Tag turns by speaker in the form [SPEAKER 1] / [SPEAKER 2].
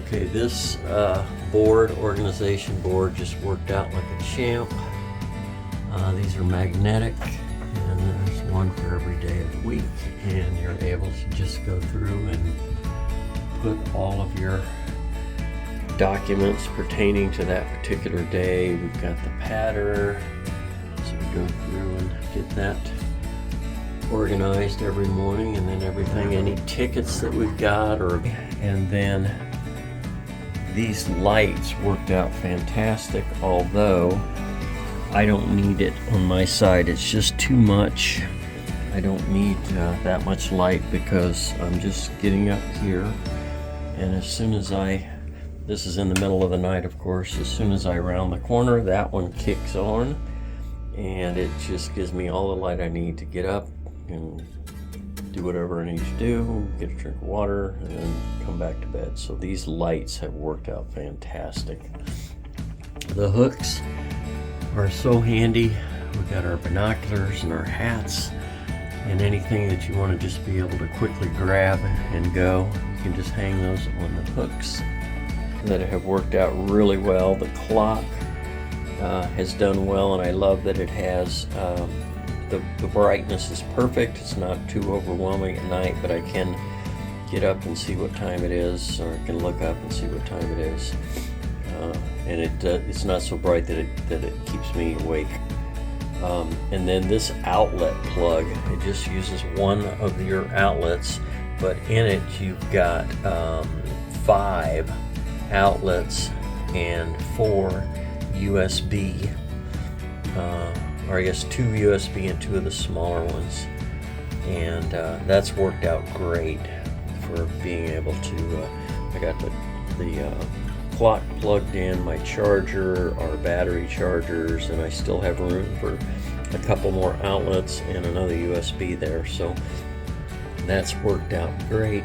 [SPEAKER 1] Okay, this organization board just worked out like a champ. These are magnetic, and there's one for every day of the week, and you're able to just go through and put all of your documents pertaining to that particular day. We've got the pattern, so we go through and get that organized every morning, and then everything, any tickets that we've got, and then these lights worked out fantastic, although I don't need it on my side. It's just too much. I don't need that much light because I'm just getting up here, and as soon as this is in the middle of the night, of course, as soon as I round the corner, that one kicks on, and it just gives me all the light I need to get up and do whatever I need to do, get a drink of water, and then come back to bed. So these lights have worked out fantastic. The hooks are so handy. We've got our binoculars and our hats and anything that you want to just be able to quickly grab and go. You can just hang those on the hooks that have worked out really well. The clock has done well, and I love that it has the brightness is perfect. It's not too overwhelming at night, but I can get up and see what time it is, or I can look up and see what time it is. And it's not so bright that it keeps me awake. And then this outlet plug, it just uses one of your outlets, but in it you've got 5 outlets and 4 USB, or I guess 2 USB and 2 of the smaller ones, and that's worked out great for being able to. I got the clock plugged in, my charger, our battery chargers, and I still have room for a couple more outlets and another USB there, so that's worked out great.